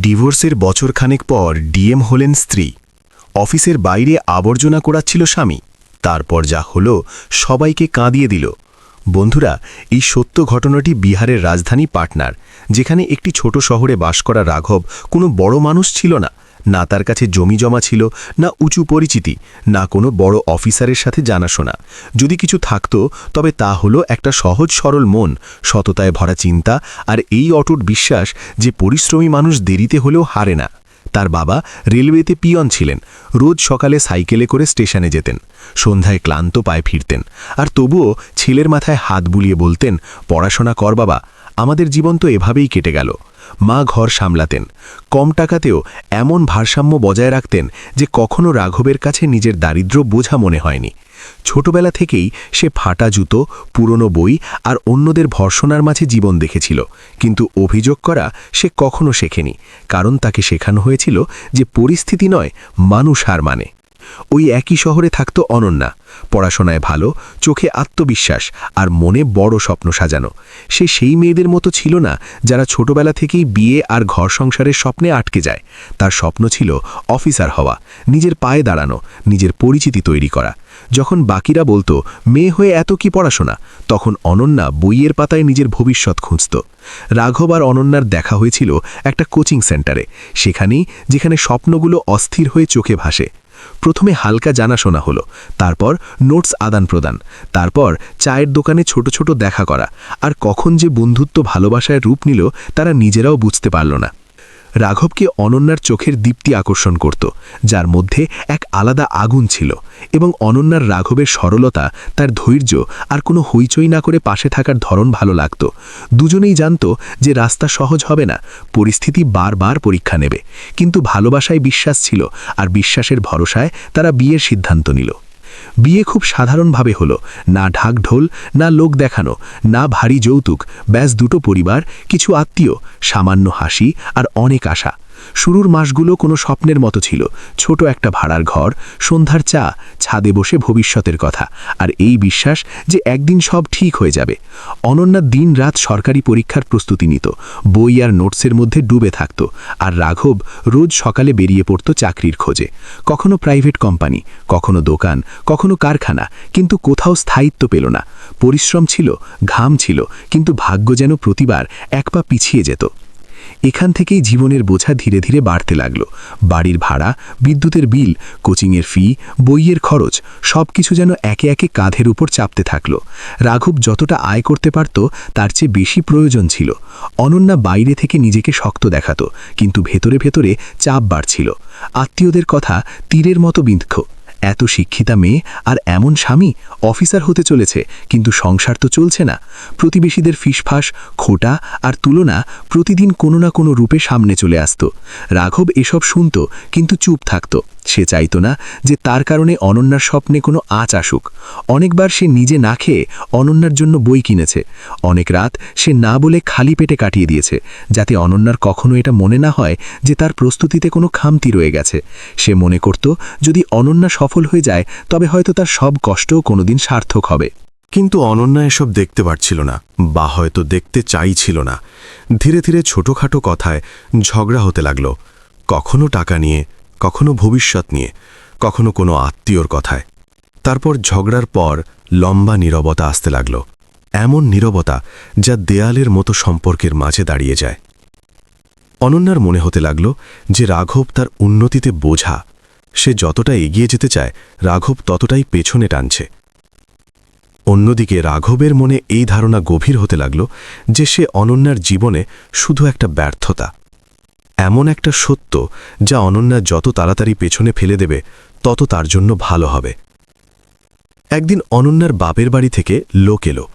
ডিভোর্সের বছরখানেক পর ডিএম হলেন স্ত্রী। অফিসের বাইরে আবর্জনা কোড়াচ্ছিল স্বামী। তারপর যা হলো সবাইকে কাঁদিয়ে দিল। বন্ধুরা, এই সত্য ঘটনাটি বিহারের রাজধানী পাটনার, যেখানে একটি ছোট শহরে বাস করা রাঘব কোনো বড় মানুষ ছিল না। না তার কাছে জমি জমা ছিল, না উঁচু পরিচিতি, না কোনো বড় অফিসারের সাথে জানাশোনা। যদি কিছু থাকতো তবে তা হলো একটা সহজ সরল মন, সততায় ভরা চিন্তা আর এই অটুট বিশ্বাস যে পরিশ্রমী মানুষ দেরিতে হলেও হারে না। তার বাবা রেলওয়েতে পিয়ন ছিলেন। রোজ সকালে সাইকেলে করে স্টেশনে যেতেন, সন্ধ্যায় ক্লান্ত পায়ে ফিরতেন। আর তবুও ছেলের মাথায় হাত বুলিয়ে বলতেন, পড়াশোনা কর বাবা, আমাদের জীবন তো এভাবেই কেটে গেল। মা ঘর সামলাতেন, কম টাকাতেও এমন ভারসাম্য বজায় রাখতেন যে কখনো রাঘবের কাছে নিজের দারিদ্র্য বোঝা মনে হয়নি। ছোটবেলা থেকেই সে ফাটা জুতো, পুরনো বই আর অন্যদের ভর্সনার মাঝে জীবন দেখেছিল, কিন্তু অভিযোগ করা সে কখনো শেখেনি, কারণ তাকে শেখানো হয়েছিল যে পরিস্থিতি নয়, মানুষ হার মানে। ওই একই শহরে থাকত অনন্যা, পড়াশোনায় ভালো, চোখে আত্মবিশ্বাস আর মনে বড় স্বপ্ন সাজানো। সে সেই মেয়েদের মতো ছিল না যারা ছোটবেলা থেকেই বিয়ে আর ঘর সংসারের স্বপ্নে আটকে যায়। তার স্বপ্ন ছিল অফিসার হওয়া, নিজের পায়ে দাঁড়ানো, নিজের পরিচিতি তৈরি করা। যখন বাকিরা বলতো মেয়ে হয়ে এত কি পড়াশোনা, তখন অনন্যা বইয়ের পাতায় নিজের ভবিষ্যৎ খুঁজত। রাঘব আর অনন্যার দেখা হয়েছিল একটা কোচিং সেন্টারে, সেখানেই যেখানে স্বপ্নগুলো অস্থির হয়ে চোখে ভাসে। প্রথমে হালকা জানাশোনা হলো, তারপর নোটস আদান প্রদান, তারপর চায়ের দোকানে ছোট ছোট দেখা করা। আর কখন যে বন্ধুত্ব ভালোবাসায় রূপ নিল তারা নিজেরাও বুঝতে পারল না। রাঘবকে অনন্যার চোখের দীপ্তি আকর্ষণ করত, যার মধ্যে এক আলাদা আগুন ছিল, এবং অনন্যার রাঘবের সরলতা, তার ধৈর্য আর কোনো হইচই না করে পাশে থাকার ধরন ভালো লাগত। দুজনেই জানত যে রাস্তা সহজ হবে না, পরিস্থিতি বারবার পরীক্ষা নেবে, কিন্তু ভালোবাসায় বিশ্বাস ছিল, আর বিশ্বাসের ভরসায় তারা বিয়ের সিদ্ধান্ত নিল। বিয়ে খুব সাধারণভাবে হলো, না ঢাকঢোল, না লোক দেখানো, না ভারী যৌতুক, ব্যাস দুটো পরিবার, কিছু আত্মীয়, সামান্য হাসি আর অনেক আশা। শুরুর মাসগুলো কোনো স্বপ্নের মতো ছিল, ছোট একটা ভাড়ার ঘর, সন্ধ্যার চা, ছাদে বসে ভবিষ্যতের কথা, আর এই বিশ্বাস যে একদিন সব ঠিক হয়ে যাবে। অনন্যা দিন রাত সরকারি পরীক্ষার প্রস্তুতি নিত, বই আর নোটসের মধ্যে ডুবে থাকত, আর রাঘব রোজ সকালে বেরিয়ে পড়ত চাকরির খোঁজে। কখনো প্রাইভেট কোম্পানি, কখনো দোকান, কখনো কারখানা, কিন্তু কোথাও স্থায়িত্ব পেল না। পরিশ্রম ছিল, ঘাম ছিল, কিন্তু ভাগ্য যেন প্রতিবার এক পা পিছিয়ে যেত। এখান থেকেই জীবনের বোঝা ধীরে ধীরে বাড়তে লাগল। বাড়ির ভাড়া, বিদ্যুতের বিল, কোচিংয়ের ফি, বইয়ের খরচ, সব কিছু যেন একে একে কাঁধের উপর চাপতে থাকল। রাঘব যতটা আয় করতে পারত তার চেয়ে বেশি প্রয়োজন ছিল। অনন্যা বাইরে থেকে নিজেকে শক্ত দেখাত, কিন্তু ভেতরে ভেতরে চাপ বাড়ছিল। আত্মীয়দের কথা তীরের মতো বিঁধল। এত শিক্ষিতা মেয়ে আর এমন স্বামী, অফিসার হতে চলেছে, কিন্তু সংসার তো চলছে না। প্রতিবেশীদের ফিসফাস, খোটা আর তুলনা প্রতিদিন কোনো না কোনো রূপে সামনে চলে আসত। রাঘব এসব শুনত, কিন্তু চুপ থাকত। সে চাইত না যে তার কারণে অনন্যার স্বপ্নে কোনো আঁচ আসুক। অনেকবার সে নিজে না খেয়ে অনন্যার জন্য বই কিনেছে। অনেক রাত সে না বলে খালি পেটে কাটিয়ে দিয়েছে, যাতে অনন্যার কখনো এটা মনে না হয় যে তার প্রস্তুতিতে কোনো খামতি রয়ে গেছে। সে মনে করত যদি অনন্যা সফল হয়ে যায় তবে হয়তো তার সব কষ্টও কোনোদিন সার্থক হবে। কিন্তু অনন্যা এসব দেখতে পারছিল না, বা হয়তো দেখতে চাইছিল না। ধীরে ধীরে ছোটখাটো কথায় ঝগড়া হতে লাগল, কখনো টাকা নিয়ে, কখনো ভবিষ্যৎ নিয়ে, কখনো কোনো আত্মীয়র কথায়। তারপর ঝগড়ার পর লম্বা নীরবতা আসতে লাগল, এমন নীরবতা যা দেয়ালের মতো সম্পর্কের মাঝে দাঁড়িয়ে যায়। অনন্যার মনে হতে লাগল যে রাঘব তার উন্নতিতে বোঝা। সে যতটা এগিয়ে যেতে চায় রাঘব ততটাই পেছনে টানছে। অন্যদিকে রাঘবের মনে এই ধারণা গভীর হতে লাগল যে সে অনন্যার জীবনে শুধু একটা ব্যর্থতা, এমন একটা সত্য যা অনন্যা যত তাড়াতাড়ি পেছনে ফেলে দেবে তত তার জন্য ভালো হবে। একদিন অনন্যার বাপের বাড়ি থেকে লোক এলো।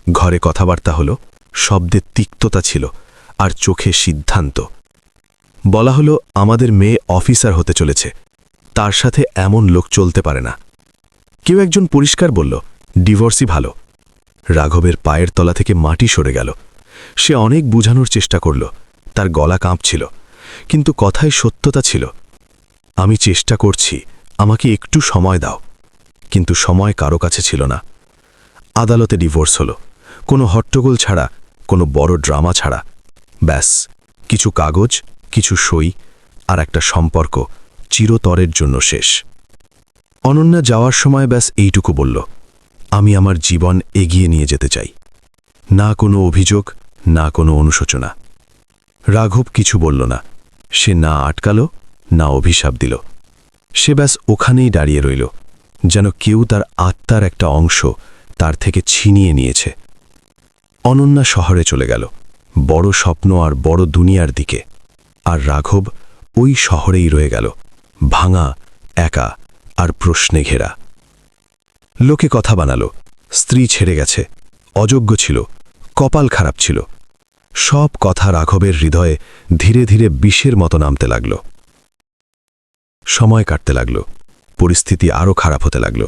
ঘরে কথাবার্তা হলো, শব্দের তিক্ততা ছিল আর চোখে সিদ্ধান্ত। বলা হলো আমাদের মেয়ে অফিসার হতে চলেছে, তার সাথে এমন লোক চলতে পারে না। কেউ একজন পরিষ্কার বলল ডিভোর্সই ভালো। রাঘবের পায়ের তলা থেকে মাটি সরে গেল। সে অনেক বুঝানোর চেষ্টা করল, তার গলা কাঁপছিল, কিন্তু কথায় সত্যতা ছিল। আমি চেষ্টা করছি, আমাকে একটু সময় দাও। কিন্তু সময় কারো কাছে ছিল না। আদালতে ডিভোর্স হলো, কোনো হট্টগোল ছাড়া, কোনো বড় ড্রামা ছাড়া। ব্যাস, কিছু কাগজ কিছু সই আর একটা সম্পর্ক চিরতরের জন্য শেষ। অনন্যা যাওয়ার সময় ব্যাস এইটুকু বলল, আমি আমার জীবন এগিয়ে নিয়ে যেতে চাই। না কোনো অভিযোগ, না কোনো অনুশোচনা। রাঘব কিছু বলল না। সে না আটকালো, না অভিশাপ দিল। সে ব্যাস ওখানেই দাঁড়িয়ে রইল, যেন কেউ তার আত্মার একটা অংশ তার থেকে ছিনিয়ে নিয়েছে। অনন্যা শহরে চলে গেল, বড় স্বপ্ন আর বড় দুনিয়ার দিকে। আর রাঘব ওই শহরেই রয়ে গেল, ভাঙা, একা আর প্রশ্নে ঘেরা। লোকে কথা বানালো, স্ত্রী ছেড়ে গেছে, অযোগ্য ছিল, কপাল খারাপ ছিল। সব কথা রাঘবের হৃদয়ে ধীরে ধীরে বিষের মতো নামতে লাগল। সময় কাটতে লাগল, পরিস্থিতি আরও খারাপ হতে লাগল।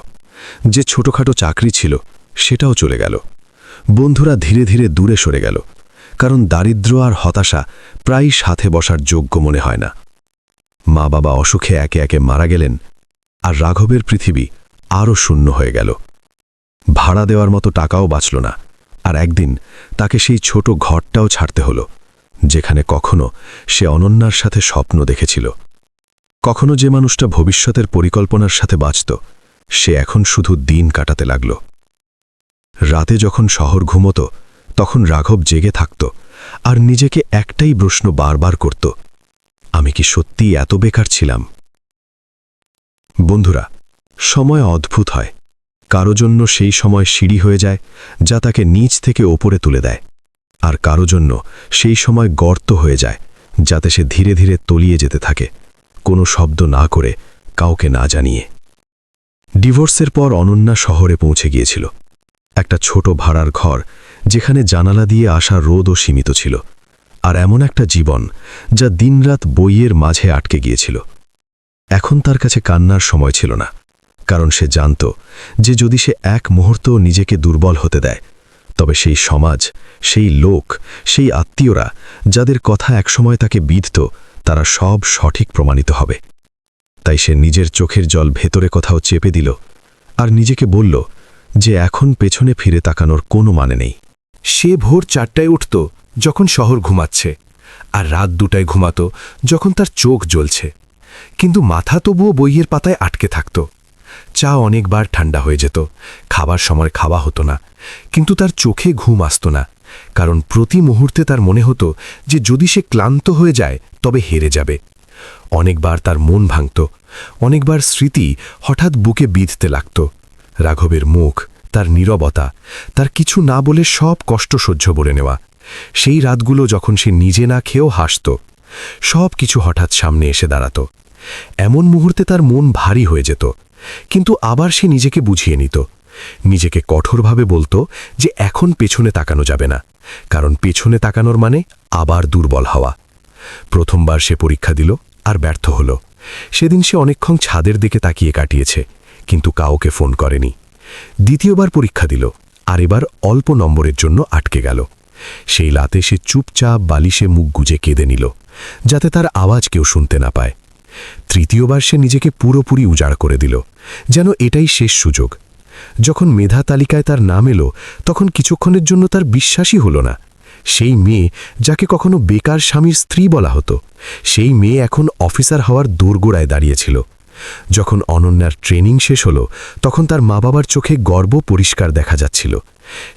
যে ছোটখাটো চাকরি ছিল সেটাও চলে গেল। বন্ধুরা ধীরে ধীরে দূরে সরে গেল, কারণ দারিদ্র্য আর হতাশা প্রায় সাথে বসার যোগ্য মনে হয় না। মা বাবা অসুখে একে একে মারা গেলেন, আর রাঘবের পৃথিবী আরও শূন্য হয়ে গেল। ভাড়া দেওয়ার মতো টাকাও বাঁচল না, আর একদিন তাকে সেই ছোট ঘরটাও ছাড়তে হলো, যেখানে কখনো সে অনন্যার সাথে স্বপ্ন দেখেছিল। কখনো যে মানুষটা ভবিষ্যতের পরিকল্পনার সাথে বাঁচত, সে এখন শুধু দিন কাটাতে লাগল। রাতে যখন শহর ঘুমত, তখন রাঘব জেগে থাকত আর নিজেকে একটাই প্রশ্ন বারবার করত, আমি কি সত্যিই এত বেকার ছিলাম? বন্ধুরা, সময় অদ্ভুত হয়। কারো জন্য সেই সময় সিঁড়ি হয়ে যায়, যা তাকে নিচ থেকে ওপরে তুলে দেয়, আর কারো জন্য সেই সময় গর্ত হয়ে যায়, যাতে সে ধীরে ধীরে তলিয়ে যেতে থাকে, কোনো শব্দ না করে, কাউকে না জানিয়ে। ডিভোর্সের পর অনন্যা শহরে পৌঁছে গিয়েছিল, একটা ছোট ভাড়ার ঘর, যেখানে জানালা দিয়ে আসা রোদও সীমিত ছিল, আর এমন একটা জীবন যা দিনরাত বইয়ের মাঝে আটকে গিয়েছিল। এখন তার কাছে কান্নার সময় ছিল না, কারণ সে জানত যে যদি সে এক মুহূর্ত নিজেকে দুর্বল হতে দেয়, তবে সেই সমাজ, সেই লোক, সেই আত্মীয়রা, যাদের কথা একসময় তাকে বিঁধত, তারা সব সঠিক প্রমাণিত হবে। তাই সে নিজের চোখের জল ভেতরে কোথাও চেপে দিল, আর নিজেকে বলল যে এখন পেছনে ফিরে তাকানোর কোনো মানে নেই। সে ভোর 4টায় উঠত যখন শহর ঘুমাচ্ছে, আর রাত 2টায় ঘুমাত যখন তার চোখ জ্বলছে, কিন্তু মাথা তবুও বইয়ের পাতায় আটকে থাকত। চা অনেকবার ঠান্ডা হয়ে যেত, খাবার সময় খাওয়া হতো না, কিন্তু তার চোখে ঘুম আসত না, কারণ প্রতি মুহূর্তে তার মনে হতো যে যদি সে ক্লান্ত হয়ে যায় তবে হেরে যাবে। অনেকবার তার মন ভাঙত, অনেকবার স্মৃতি হঠাৎ বুকে বিঁধতে লাগত। রাঘবের মুখ, তার নীরবতা, তার কিছু না বলে সব কষ্ট সহ্য করে নেওয়া। সেই রাতগুলো যখন সে নিজে না খেয়েও হাসত, সব কিছু হঠাৎ সামনে এসে দাঁড়াত। এমন মুহূর্তে তার মন ভারী হয়ে যেত, কিন্তু আবার সে নিজেকে বুঝিয়ে নিত, নিজেকে কঠোরভাবে বলতো যে এখন পেছনে তাকানো যাবে না, কারণ পেছনে তাকানোর মানে আবার দুর্বল হওয়া। প্রথমবার সে পরীক্ষা দিল আর ব্যর্থ হল। সেদিন সে অনেকক্ষণ ছাদের দিকে তাকিয়ে কাটিয়েছে, কিন্তু কাউকে ফোন করেনি। দ্বিতীয়বার পরীক্ষা দিল, আর এবার অল্প নম্বরের জন্য আটকে গেল। সেই রাতে সে চুপচাপ বালিশে মুখ গুজে কেঁদে নিল, যাতে তার আওয়াজ কেউ শুনতে না পায়। তৃতীয়বার সে নিজেকে পুরোপুরি উজাড় করে দিল, যেন এটাই শেষ সুযোগ। যখন মেধা তালিকায় তার নাম এলো, তখন কিছুক্ষণের জন্য তার বিশ্বাসই হলো না। সেই মেয়ে, যাকে কখনো বেকার স্বামীর স্ত্রী বলা হতো, সেই মেয়ে এখন অফিসার হওয়ার দোরগোড়ায় দাঁড়িয়েছিল। যখন অনন্যার ট্রেনিং শেষ হলো, তখন তার মা বাবার চোখে গর্ব পরিষ্কার দেখা যাচ্ছিল।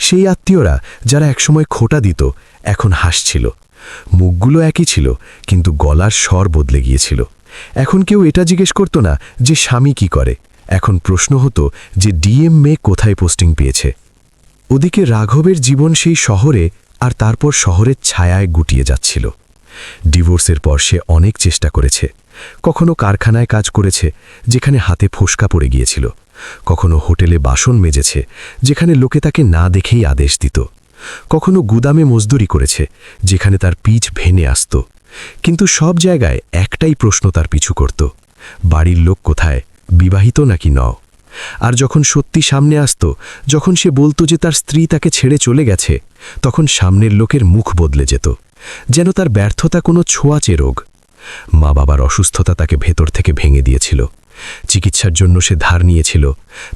সেই আত্মীয়রা যারা একসময় খোঁটা দিত, এখন হাসছিল। মুখগুলো একই ছিল, কিন্তু গলার স্বর বদলে গিয়েছিল। এখন কেউ এটা জিজ্ঞেস করত না যে স্বামী কি করে, এখন প্রশ্ন হতো যে ডিএম মেয়ে কোথায় পোস্টিং পেয়েছে। ওদিকে রাঘবের জীবন সেই শহরে, আর তারপর শহরের ছায়ায় গুটিয়ে যাচ্ছিল। ডিভোর্সের পর সে অনেক চেষ্টা করেছে। কখনো কারখানায় কাজ করেছে, যেখানে হাতে ফোসকা পড়ে গিয়েছিল। কখনো হোটেলে বাসন মেজেছে, যেখানে লোকে তাকে না দেখেই আদেশ দিত। কখনো গুদামে মজদুরি করেছে, যেখানে তার পিঠ ভেঙে আসত। কিন্তু সব জায়গায় একটাই প্রশ্ন তার পিছু করত, বাড়ির লোক কোথায়, বিবাহিত নাকি নও? আর যখন সত্যি সামনে আসত, যখন সে বলতো যে তার স্ত্রী তাকে ছেড়ে চলে গেছে, তখন সামনের লোকের মুখ বদলে যেত, যেন তার ব্যর্থতা কোনো ছোঁয়াচে রোগ। মা বাবার অসুস্থতা তাকে ভেতর থেকে ভেঙে দিয়েছিল। চিকিৎসার জন্য সে ধার নিয়েছিল,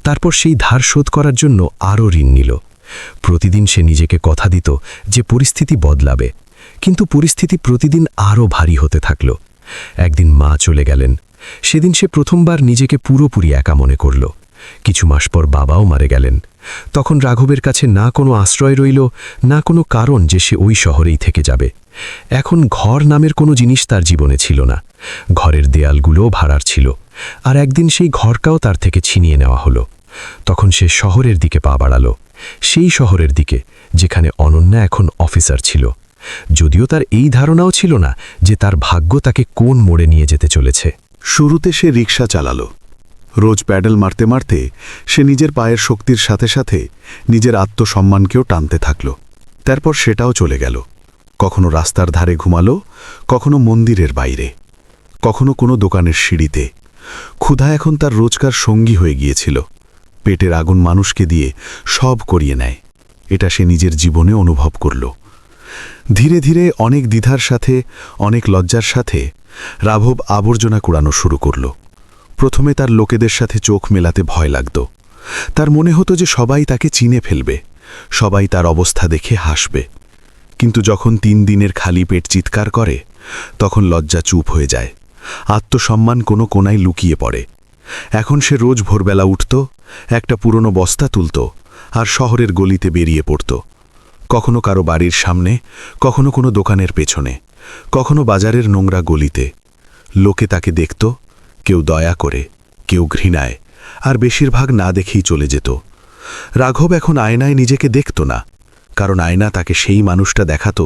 তারপর সেই ধার শোধ করার জন্য আরও ঋণ নিল। প্রতিদিন সে নিজেকে কথা দিত যে পরিস্থিতি বদলাবে, কিন্তু পরিস্থিতি বদলানোর আগে সে নিজেকে বদলাবে। কিন্তু পরিস্থিতি প্রতিদিন আরও ভারী হতে থাকল। একদিন মা চলে গেলেন। সেদিন সে প্রথমবার নিজেকে পুরোপুরি একা মনে করল। কিছু মাস পর বাবাও মারা গেলেন। তখন রাঘবের কাছে না কোনো আশ্রয় রইল, না কোনো কারণ যে সে ওই শহরেই থেকে যাবে। এখন ঘর নামের কোনো জিনিস তার জীবনে ছিল না। ঘরের দেয়ালগুলোও ভাড়ার ছিল, আর একদিন সেই ঘরটাও তার থেকে ছিনিয়ে নেওয়া হলো। তখন সে শহরের দিকে পা বাড়াল, সেই শহরের দিকে যেখানে অনন্যা এখন অফিসার ছিল, যদিও তার এই ধারণাও ছিল না যে তার ভাগ্য তাকে কোন মোড়ে নিয়ে যেতে চলেছে। শুরুতে সে রিকশা চালালো। রোজ প্যাডেল মারতে মারতে সে নিজের পায়ের শক্তির সাথে সাথে নিজের আত্মসম্মানকেও টানতে থাকল। তারপর সেটাও চলে গেল। কখনো রাস্তার ধারে ঘুমালো, কখনো মন্দিরের বাইরে, কখনো কোনো দোকানের সিঁড়িতে। ক্ষুধা এখন তার রোজকার সঙ্গী হয়ে গিয়েছিল। পেটের আগুন মানুষকে দিয়ে সব করিয়ে নেয়, এটা সে নিজের জীবনে অনুভব করল। ধীরে ধীরে অনেক দ্বিধার সাথে, অনেক লজ্জার সাথে রাঘব আবর্জনা কুড়ানো শুরু করল। প্রথমে তার লোকেদের সাথে চোখ মেলাতে ভয় লাগত। তার মনে হতো যে সবাই তাকে চিনে ফেলবে, সবাই তার অবস্থা দেখে হাসবে। কিন্তু যখন 3 দিনের খালি পেট চিৎকার করে, তখন লজ্জা চুপ হয়ে যায়, আত্মসম্মান কোনো কোনায় লুকিয়ে পড়ে। এখন সে রোজ ভোরবেলা উঠত, একটা পুরনো বস্তা তুলত, আর শহরের গলিতে বেরিয়ে পড়ত। কখনো কারো বাড়ির সামনে, কখনো কোনো দোকানের পেছনে, কখনো বাজারের নোংরা গলিতে। লোকে তাকে দেখত, কেউ দয়া করে, কেউ ঘৃণায়, আর বেশিরভাগ না দেখেই চলে যেত। রাঘব এখন আয়নায় নিজেকে দেখত না, কারণ আয়না তাকে সেই মানুষটা দেখাত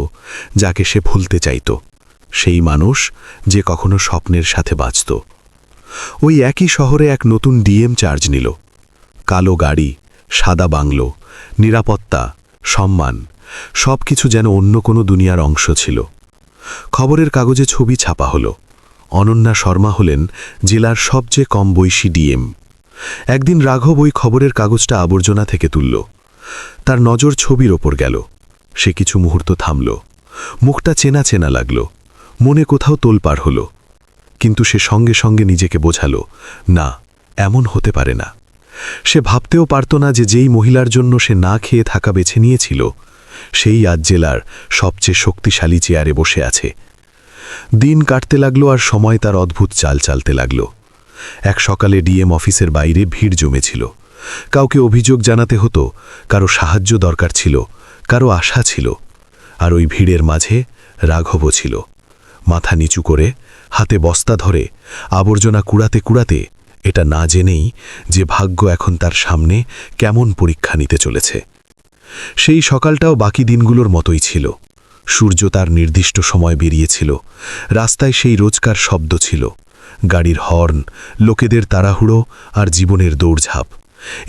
যাকে সে ভুলতে চাইত, সেই মানুষ যে কখনো স্বপ্নের সাথে বাঁচত। ওই একই শহরে এক নতুন ডিএম চার্জ নিল। কালো গাড়ি, সাদা বাংলো, নিরাপত্তা, সম্মান, সব কিছু যেন অন্য কোনো দুনিয়ার অংশ ছিল। খবরের কাগজে ছবি ছাপা হলো। অনন্যা শর্মা হলেন জেলার সবচেয়ে কম বয়সী ডিএম। একদিন রাঘব ওই খবরের কাগজটা আবর্জনা থেকে তুলল। তার নজর ছবির ওপর গেল। সে কিছু মুহূর্ত থামল। মুখটা চেনা চেনা লাগল, মনে কোথাও তোলপাড় হলো। কিন্তু সে সঙ্গে সঙ্গে নিজেকে বোঝালো, না, এমন হতে পারে না। সে ভাবতেও পারত না যে যেই মহিলার জন্য সে না খেয়ে থাকা বেছে নিয়েছিল, সেই আজ জেলার সবচেয়ে শক্তিশালী চেয়ারে বসে আছে। দিন কাটতে লাগলো, আর সময় তার অদ্ভুত চাল চালতে লাগল। এক সকালে ডিএম অফিসের বাইরে ভিড় জমেছিল। কাউকে অভিযোগ জানাতে হতো, কারো সাহায্য দরকার ছিল, কারো আশা ছিল। আর ওই ভিড়ের মাঝে রাঘবও ছিল। মাথা নিচু করে, হাতে বস্তা ধরে, আবর্জনা কুড়াতে কুড়াতে, এটা না জেনেই যে ভাগ্য এখন তার সামনে কেমন পরীক্ষা নিতে চলেছে। সেই সকালটাও বাকি দিনগুলোর মতোই ছিল। সূর্য তার নির্দিষ্ট সময় বেরিয়েছিল। রাস্তায় সেই রোজকার শব্দ ছিল, গাড়ির হর্ন, লোকেদের তাড়াহুড়ো আর জীবনের দৌড়ঝাঁপ।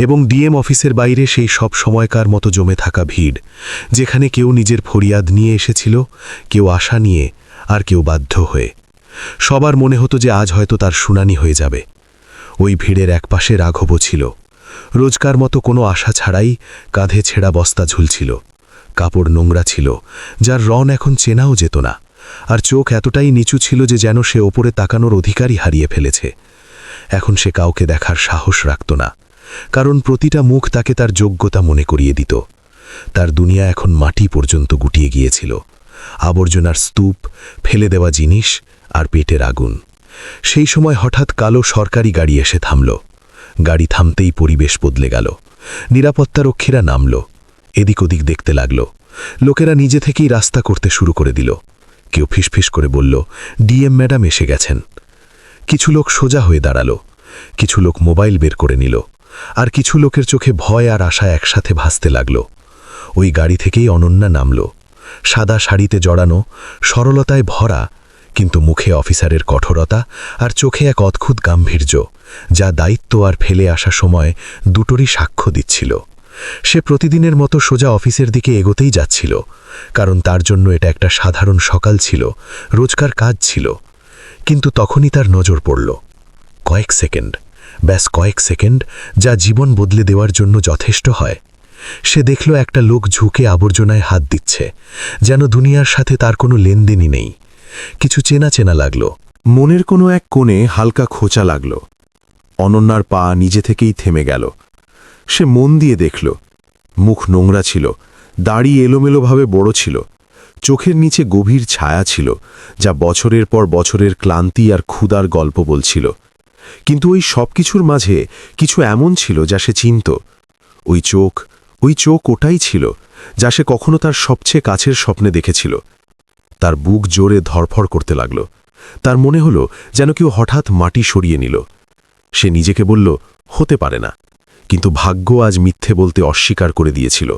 এবং ডিএম অফিসের বাইরে সেই সব সময়কার মতো জমে থাকা ভিড়, যেখানে কেউ নিজের ফরিয়াদ নিয়ে এসেছিল, কেউ আশা নিয়ে, আর কেউ বাধ্য হয়ে। সবার মনে হতো যে আজ হয়তো তার শুনানি হয়ে যাবে। ওই ভিড়ের একপাশে রাঘবও ছিল। রোজকার মতো কোনো আশা ছাড়াই কাঁধে ছেঁড়া বস্তা ঝুলছিল। কাপড় নোংরা ছিল, যার রং এখন চেনাও যেত না, আর চোখ এতটাই নিচু ছিল যে যেন সে ওপরে তাকানোর অধিকারই হারিয়ে ফেলেছে। এখন সে কাউকে দেখার সাহস রাখত না, কারণ প্রতিটা মুখ তাকে তার যোগ্যতা মনে করিয়ে দিত। তার দুনিয়া এখন মাটি পর্যন্ত গুটিয়ে গিয়েছিল। আবর্জনার স্তূপ, ফেলে দেওয়া জিনিস, আর পেটের আগুন। সেই সময় হঠাৎ কালো সরকারি গাড়ি এসে থামল। গাড়ি থামতেই পরিবেশ বদলে গেল। নিরাপত্তারক্ষীরা নামল, এদিক ওদিক দেখতে লাগল। লোকেরা নিজে থেকেই রাস্তা করতে শুরু করে দিল। কেউ ফিসফিস করে বলল, ডিএম ম্যাডাম এসে গেছেন। কিছু লোক সোজা হয়ে দাঁড়ালো, কিছু লোক মোবাইল বের করে নিল, আর কিছু লোকের চোখে ভয় আর আশা একসাথে ভাসতে লাগল। ওই গাড়ি থেকেই অনন্যা নামল। সাদা শাড়িতে জড়ানো, সরলতায় ভরা, কিন্তু মুখে অফিসারের কঠোরতা আর চোখে এক অদ্ভুত গাম্ভীর্য, যা দায়িত্ব আর ফেলে আসা সময় দুটোরই সাক্ষ্য দিচ্ছিল। সে প্রতিদিনের মতো সোজা অফিসের দিকে এগোতেই যাচ্ছিল, কারণ তার জন্য এটা একটা সাধারণ সকাল ছিল, রোজকার কাজ ছিল। কিন্তু তখনই তার নজর পড়ল। কয়েক সেকেন্ড, ব্যাস কয়েক সেকেন্ড, যা জীবন বদলে দেওয়ার জন্য যথেষ্ট হয়। সে দেখল একটা লোক ঝুঁকে আবর্জনায় হাত দিচ্ছে, যেন দুনিয়ার সাথে তার কোনো লেনদেনই নেই। কিছু চেনা চেনা লাগল। মনের কোনো এক কোণে হালকা খোঁচা লাগল। অনন্যার পা নিজে থেকেই থেমে গেল। সে মন দিয়ে দেখল। মুখ নোংরা ছিল, দাড়ি এলোমেলোভাবে বড় ছিল, চোখের নিচে গভীর ছায়া ছিল, যা বছরের পর বছরের ক্লান্তি আর ক্ষুধার গল্প বলছিল। কিন্তু ওই সব কিছুর মাঝে কিছু এমন ছিল যা সে চিনত। ওই চোখ ওটাই ছিল যা সে কখনো তার সবচেয়ে কাছের স্বপ্নে দেখেছিল। তার বুক জোরে ধরফর করতে লাগল। তার মনে হলো যেন কেউ হঠাৎ মাটি সরিয়ে নিল। সে নিজেকে বলল, হতে পারে না। কিন্তু ভাগ্য আজ মিথ্যে বলতে অস্বীকার করে দিয়েছিল।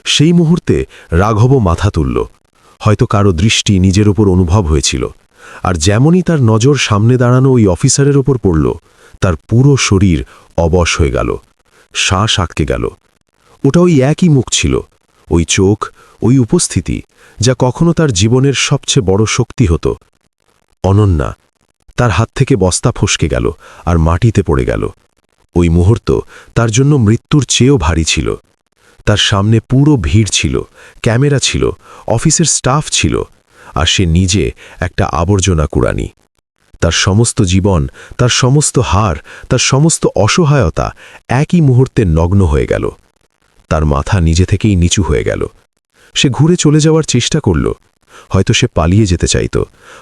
সেই মুহূর্তে রাঘবও মাথা তুলল। হয়তো কারো দৃষ্টি নিজের ওপর অনুভব হয়েছিল, আর যেমনই তার নজর সামনে দাঁড়ানো ওই অফিসারের ওপর পড়ল, তার পুরো শরীর অবশ হয়ে গেল, শ্বাস আটকে গেল। ওটা ওই একই মুখ ছিল, ওই চোখ, ওই উপস্থিতি, যা কখনো তার জীবনের সবচেয়ে বড় শক্তি হতো। অনন্যা। তার হাত থেকে বস্তা ফসকে গেল আর মাটিতে পড়ে গেল। ওই মুহূর্ত তার জন্য মৃত্যুর চেয়েও ভারী ছিল। তার সামনে পুরো ভিড় ছিল, ক্যামেরা ছিল, অফিসের স্টাফ ছিল, আর সে নিজে একটা আবর্জনা কুড়ানি। তার সমস্ত জীবন, তার সমস্ত হার, তার সমস্ত অসহায়তা একই মুহূর্তে নগ্ন হয়ে গেল। তার মাথা নিজে থেকেই নিচু হয়ে গেল। সে ঘুরে চলে যাওয়ার চেষ্টা করল। হয়তো সে পালিয়ে যেতে চাইত,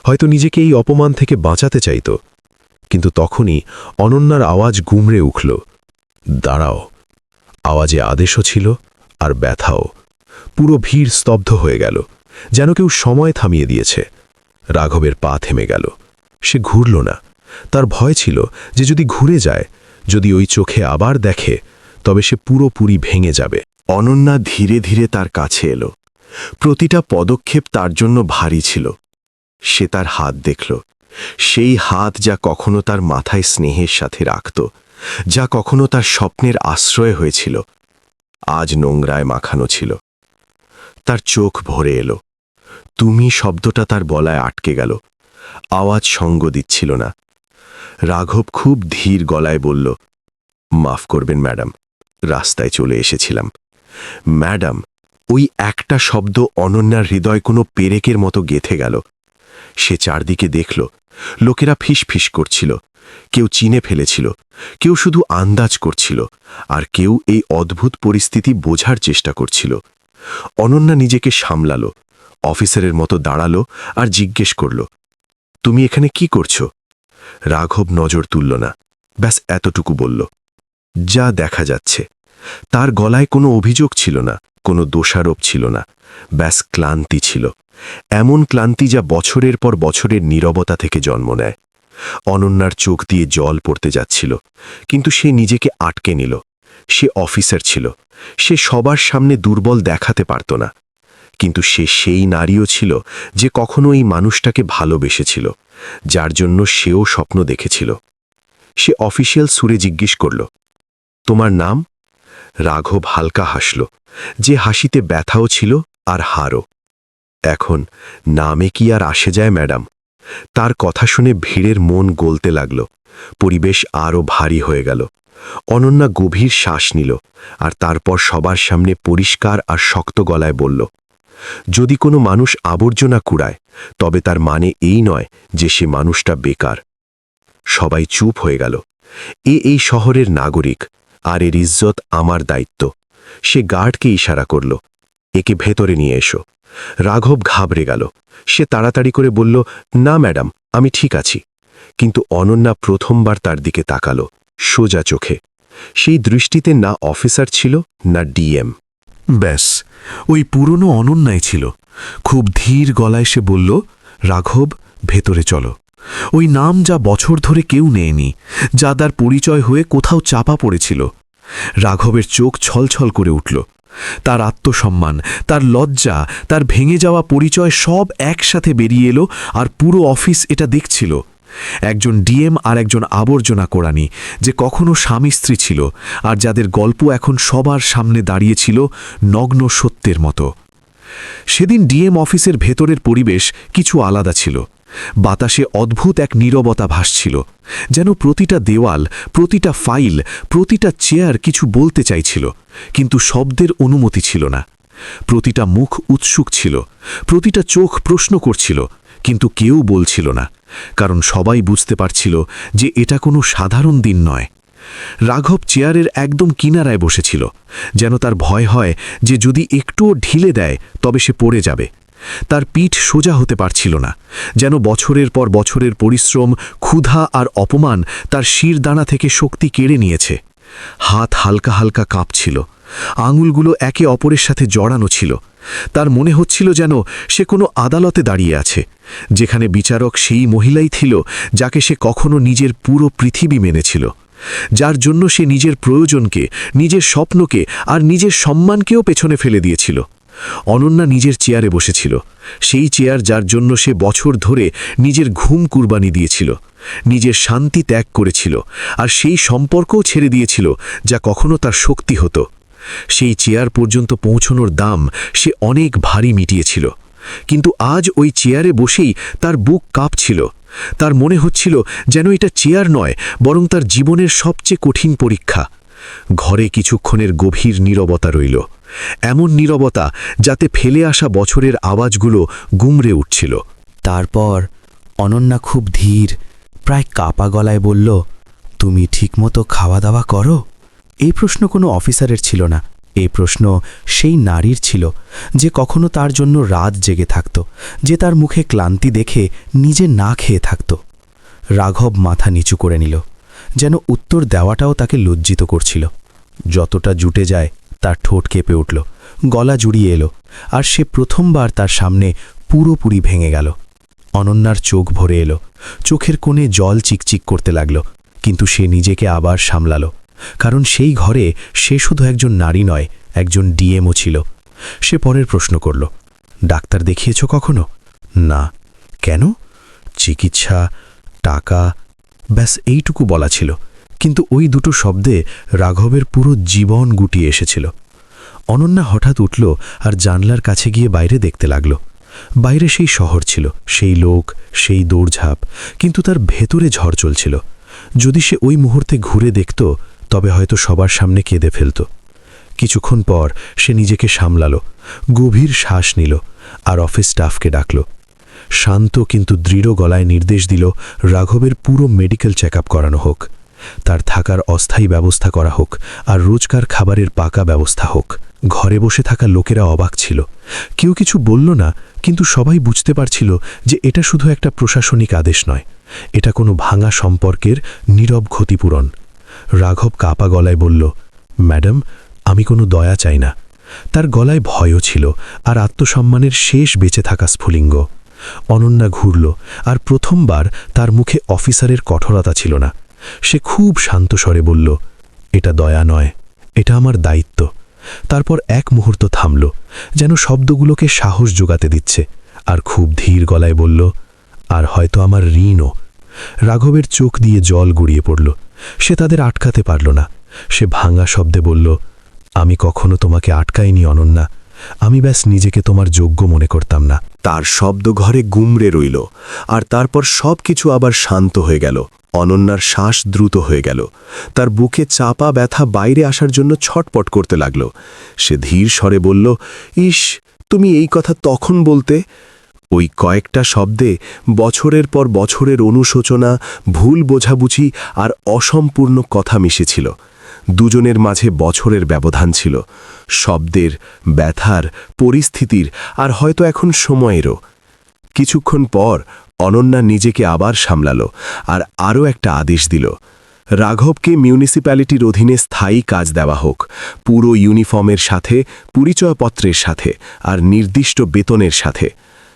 হয়তো নিজেকে এই অপমান থেকে বাঁচাতে চাইত। কিন্তু তখনই অনন্যার আওয়াজ গুমড়ে উঠল, দাঁড়াও। আওয়াজে আদেশও ছিল আর ব্যথাও। পুরো ভিড় স্তব্ধ হয়ে গেল, যেন কেউ সময় থামিয়ে দিয়েছে। রাঘবের পা থেমে গেল। সে ঘুরল না। তার ভয় ছিল যে যদি ঘুরে যায়, যদি ওই চোখে আবার দেখে, তবে সে পুরোপুরি ভেঙে যাবে। অনন্যা ধীরে ধীরে তার কাছে এলো। প্রতিটা পদক্ষেপ তার জন্য ভারী ছিল। সে তার হাত দেখল, সেই হাত যা কখনো তার মাথায় স্নেহের সাথে রাখত, যা কখনো তার স্বপ্নের আশ্রয় হয়েছিল, আজ নোংরায় মাখানো ছিল। তার চোখ ভরে এলো। তুমি শব্দটা তার গলায় আটকে গেল। আওয়াজ সঙ্গ দিচ্ছিল না। রাঘব খুব ধীর গলায় বলল, মাফ করবেন ম্যাডাম, রাস্তায় চলে এসেছিলাম। ম্যাডাম, ওই একটা শব্দ অনন্যার হৃদয় কোনো পেরেকের মতো গেঁথে গেল। সে চারদিকে দেখল, লোকেরা ফিসফিস করছিল, কেউ চিনে ফেলেছিল, কেউ শুধু আন্দাজ করছিল, আর কেউ এই অদ্ভুত পরিস্থিতি বোঝার চেষ্টা করছিল। অনন্যা নিজেকে সামলালো, অফিসারের মতো দাঁড়ালো আর জিজ্ঞেস করল, তুমি এখানে কি করছো? রাঘব নজর তুলল না, ব্যাস এতটুকু বলল, যা দেখা যাচ্ছে। তার গলায় কোনো অভিযোগ ছিল না, কোনো দোষারোপ ছিল না, ব্যাস ক্লান্তি ছিল। এমন ক্লান্তি যা বছরের পর বছরের নীরবতা থেকে জন্ম নেয়। অনন্যার চোখ দিয়ে জল পড়তে যাচ্ছিল, কিন্তু সে নিজেকে আটকে নিল। সে অফিসার ছিল, সে সবার সামনে দুর্বল দেখাতে পারত না। কিন্তু সে সেই নারীও ছিল যে কখনো এই মানুষটাকে ভালোবেসেছিল, যার জন্য সেও স্বপ্ন দেখেছিল। সে অফিসিয়াল সুরে জিজ্ঞেস করল, তোমার নাম? রাঘব হালকা হাসল, যে হাসিতে ব্যথাও ছিল আর হারও। এখন নামে কি আর আসে যায় ম্যাডাম? তার কথা শুনে ভিড়ের মন গলতে লাগল। পরিবেশ আরও ভারী হয়ে গেল। অনন্যা গভীর শ্বাস নিল, আর তারপর সবার সামনে পরিষ্কার আর শক্ত গলায় বলল, যদি কোনো মানুষ আবর্জনা কুড়ায়, তবে তার মানে এই নয় যে সে মানুষটা বেকার। সবাই চুপ হয়ে গেল। এই শহরের নাগরিক, আর এর ইজ্জত আমার দায়িত্ব। সে গার্ডকে ইশারা করল, একে ভেতরে নিয়ে এসো। রাঘব ঘাবড়ে গেল। সে তাড়াতাড়ি করে বলল, না ম্যাডাম, আমি ঠিক আছি। কিন্তু অনন্যা প্রথমবার তার দিকে তাকালো, সোজা চোখে। সেই দৃষ্টিতে না অফিসার ছিল, না ডিএম। ব্যাস, ওই পুরনো অনন্যাই ছিল। খুব ধীর গলায় সে বলল, রাঘব, ভেতরে চলো। ওই নাম যা বছর ধরে কেউ নেয়নি, যা তার পরিচয় হয়ে কোথাও চাপা পড়েছিল। রাঘবের চোখ ছলছল করে উঠল। তার আত্মসম্মান, তার লজ্জা, তার ভেঙে যাওয়া পরিচয় সব একসাথে বেরিয়ে এলো, আর পুরো অফিস এটা দেখছিল। একজন ডিএম আর একজন আবর্জনা কোড়ানি, যে কখনো স্বামী স্ত্রী ছিল, আর যাদের গল্প এখন সবার সামনে দাঁড়িয়েছিল নগ্ন সত্যের মতো। সেদিন ডিএম অফিসের ভেতরের পরিবেশ কিছু আলাদা ছিল। বাতাসে অদ্ভুত এক নীরবতা ভাসছিল, যেন প্রতিটা দেওয়াল, প্রতিটা ফাইল, প্রতিটা চেয়ার কিছু বলতে চাইছিল, কিন্তু শব্দের অনুমতি ছিল না। প্রতিটা মুখ উৎসুক ছিল, প্রতিটা চোখ প্রশ্ন করছিল, কিন্তু কেউ বলছিল না, কারণ সবাই বুঝতে পারছিল যে এটা কোনো সাধারণ দিন নয়। রাঘব চেয়ারের একদম কিনারায় বসেছিল, যেন তার ভয় হয় যে যদি একটুও ঢিলে দেয় তবে সে পড়ে যাবে। তার পিঠ সোজা হতে পারছিল না, যেন বছরের পর বছরের পরিশ্রম, ক্ষুধা আর অপমান তার শিরদানা থেকে শক্তি কেড়ে নিয়েছে। হাত হালকা হালকা কাঁপছিল, আঙুলগুলো একে অপরের সাথে জড়ানো ছিল। তার মনে হচ্ছিল যেন সে কোনো আদালতে দাঁড়িয়ে আছে, যেখানে বিচারক সেই মহিলাই ছিল যাকে সে কখনো নিজের পুরো পৃথিবী মেনেছিল, যার জন্য সে নিজের প্রয়োজনকে, নিজের স্বপ্নকে আর নিজের সম্মানকেও পেছনে ফেলে দিয়েছিল। অনন্যা নিজের চেয়ারে বসেছিল, সেই চেয়ার যার জন্য সে বছর ধরে নিজের ঘুম কুরবানি দিয়েছিল, নিজের শান্তি ত্যাগ করেছিল, আর সেই সম্পর্কও ছেড়ে দিয়েছিল যা কখনো তার শক্তি হতো। সেই চেয়ার পর্যন্ত পৌঁছনোর দাম সে অনেক ভারী মিটিয়েছিল, কিন্তু আজ ওই চেয়ারে বসেই তার বুক কাঁপছিল। তার মনে হচ্ছিল যেন এটা চেয়ার নয়, বরং তার জীবনের সবচেয়ে কঠিন পরীক্ষা। ঘরে কিছুক্ষণের গভীর নীরবতা রইল, এমন নীরবতা যাতে ফেলে আসা বছরের আওয়াজগুলো গুমরে উঠছিল। তারপর অনন্যা খুব ধীর, প্রায় কাপা গলায় বলল, তুমি ঠিকমতো খাওয়া দাওয়া করো? এই প্রশ্ন কোনো অফিসারের ছিল না, এই প্রশ্ন সেই নারীর ছিল যে কখনো তার জন্য রাত জেগে থাকত, যে তার মুখে ক্লান্তি দেখে নিজে না খেয়ে থাকত। রাঘব মাথা নিচু করে নিল, যেন উত্তর দেওয়াটাও তাকে লজ্জিত করছিল। যতটা জুটে যায় তার ঠোঁট কেঁপে উঠল, গলা জুড়িয়ে এলো, আর সে প্রথমবার তার সামনে পুরোপুরি ভেঙে গেল। অনন্যার চোখ ভরে এলো, চোখের কোণে জল চিকচিক করতে লাগল, কিন্তু সে নিজেকে আবার সামলালো, কারণ সেই ঘরে সে শুধু একজন নারী নয়, একজন ডিএমও ছিল। সে পরের প্রশ্ন করল, ডাক্তার দেখিয়েছ কখনো? না। কেন? চিকিৎসা, টাকা, ব্যাস এইটুকু বলা ছিল, কিন্তু ওই দুটো শব্দে রাঘবের পুরো জীবন গুটিয়ে এসেছিল। অনন্যা হঠাৎ উঠল আর জানলার কাছে গিয়ে বাইরে দেখতে লাগল। বাইরে সেই শহর ছিল, সেই লোক, সেই দৌড়ঝাঁপ, কিন্তু তার ভেতরে ঝড় চলছিল। যদি সে ওই মুহূর্তে ঘুরে দেখত, তবে হয়তো সবার সামনে কেঁদে ফেলত। কিছুক্ষণ পর সে নিজেকে সামলালো, গভীর শ্বাস নিল, আর অফিস স্টাফকে ডাকল। শান্ত কিন্তু দৃঢ় গলায় নির্দেশ দিল রাঘবের পুরো মেডিকেল চেক করানো হোক, তার থাকার অস্থায়ী ব্যবস্থা করা হোক, আর রোজকার খাবারের পাকা ব্যবস্থা হোক। ঘরে বসে থাকা লোকেরা অবাক ছিল, কেউ কিছু বলল না, কিন্তু সবাই বুঝতে পারছিল যে এটা শুধু একটা প্রশাসনিক আদেশ নয়, এটা কোনো ভাঙা সম্পর্কের নীরব ক্ষতিপূরণ। রাঘব কাপা গলায় বলল, ম্যাডাম, আমি কোনো দয়া চাই না। তার গলায় ভয়ও ছিল, আর আত্মসম্মানের শেষ বেঁচে থাকা স্ফুলিঙ্গ। অনন্যা ঘুরল, আর প্রথমবার তার মুখে অফিসারের কঠোরতা ছিল না। সে খুব শান্ত স্বরে বলল, এটা দয়া নয়, এটা আমার দায়িত্ব। তারপর এক মুহূর্ত থামল, যেন শব্দগুলোকে সাহস জোগাতে দিচ্ছে, আর খুব ধীর গলায় বলল, আর হয়তো আমার ঋণও। রাঘবের চোখ দিয়ে জল গড়িয়ে পড়ল। সে তাদের আটকাতে পারল না। সে ভাঙা শব্দে বলল, আমি কখনো তোমাকে আটকাইনি অনন্যা, আমি ব্যাস নিজেকে তোমার যোগ্য মনে করতাম না। তার শব্দ ঘরে গুমরে রইল, আর তারপর সব কিছু আবার শান্ত হয়ে গেল। অনন্যার শ্বাস দ্রুত হয়ে গেল, তার বুকে চাপা ব্যথা বাইরে আসার জন্য ছটপট করতে লাগল। সে ধীর স্বরে বলল, ইস, তুমি এই কথা তখন বলতে। ওই কয়েকটা শব্দে বছরের পর বছরের অনুশোচনা, ভুল বোঝাবুঝি আর অসম্পূর্ণ কথা মিশেছিল। দুজনের মাঝে বছরের ব্যবধান ছিল, শব্দের, ব্যথার, পরিস্থিতির, আর হয়তো এখন সময়েরও। কিছুক্ষণ পর অনন্যা নিজেকে আবার সামলালো, আর আরও একটা আদেশ দিল, রাঘবকে মিউনিসিপ্যালিটির অধীনে স্থায়ী কাজ দেওয়া হোক, পুরো ইউনিফর্মের সাথে, পরিচয়পত্রের সাথে, আর নির্দিষ্ট বেতনের সাথে।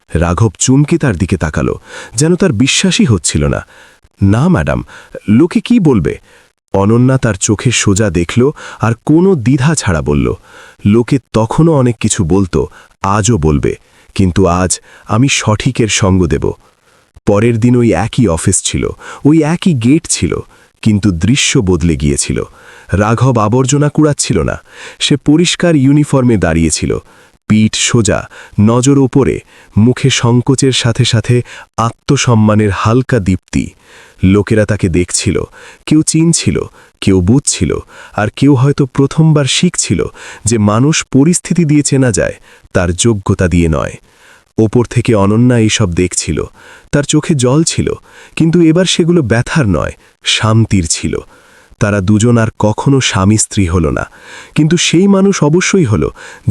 রাঘব চুমকে তার দিকে তাকালো, যেন তার বিশ্বাসই হচ্ছিল না। না ম্যাডাম, লোকে কি বলবে? অনন্যা তার চোখে সোজা দেখল, আর কোনো দ্বিধা ছাড়া বলল, লোকে তখনও অনেক কিছু বলতো, আজও বলবে, কিন্তু আজ আমি সঠিকের সঙ্গ দেব। পরের দিন ওই একই অফিস ছিল, ওই একই গেট ছিল, কিন্তু দৃশ্য বদলে গিয়েছিল। রাঘব আবর্জনা কুড়াচ্ছিল না, সে পরিষ্কার ইউনিফর্মে দাঁড়িয়েছিল, পিঠ সোজা, নজর ওপরে, মুখে সংকোচের সাথে সাথে আত্মসম্মানের হালকা দীপ্তি। লোকেরা তাকে দেখছিল, কেউ চিনছিল, কেউ বুঝছিল, আর কেউ হয়তো প্রথমবার শিখছিল যে মানুষ পরিস্থিতি দিয়ে চেনা যায়, তার যোগ্যতা দিয়ে নয়। ওপর থেকে অনন্যা এইসব দেখছিল, তার চোখে জল ছিল, কিন্তু এবার সেগুলো ব্যথার নয়, শান্তির ছিল। তারা দুজন আর কখনো স্বামী স্ত্রী হল না, কিন্তু সেই মানুষ অবশ্যই হল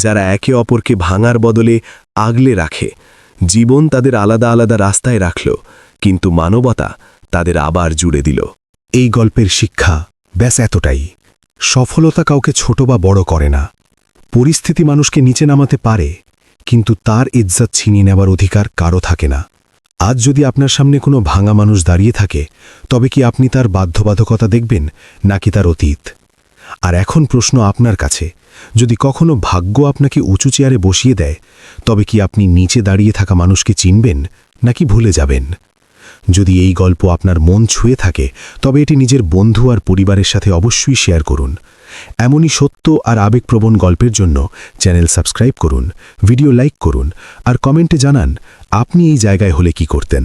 যারা একে অপরকে ভাঙার বদলে আগলে রাখে। জীবন তাদের আলাদা আলাদা রাস্তায় রাখল, কিন্তু মানবতা তাদের আবার জুড়ে দিল। এই গল্পের শিক্ষা ব্যাস এতটাই, সফলতা কাউকে ছোট বা বড় করে না। পরিস্থিতি মানুষকে নিচে নামাতে পারে, কিন্তু তার ইজ্জত ছিনিয়ে নেবার অধিকার কারও থাকে না। আজ যদি আপনার সামনে কোনো ভাঙা মানুষ দাঁড়িয়ে থাকে, তবে কি আপনি তার বাধ্যবাধকতা দেখবেন নাকি তার অতীত? আর এখন প্রশ্ন আপনার কাছে, যদি কখনো ভাগ্য আপনাকে উঁচু চেয়ারে বসিয়ে দেয়, তবে কি আপনি নিচে দাঁড়িয়ে থাকা মানুষকে চিনবেন নাকি ভুলে যাবেন? যদি এই গল্প আপনার মন ছুঁয়ে থাকে, তবে এটি নিজের বন্ধু আর পরিবারের সাথে অবশ্যই শেয়ার করুন। এমনই সত্য আর আবেগপ্রবণ গল্পের জন্য চ্যানেল সাবস্ক্রাইব করুন, ভিডিও লাইক করুন আর কমেন্টে জানান আপনি এই জায়গায় হলে কি করতেন।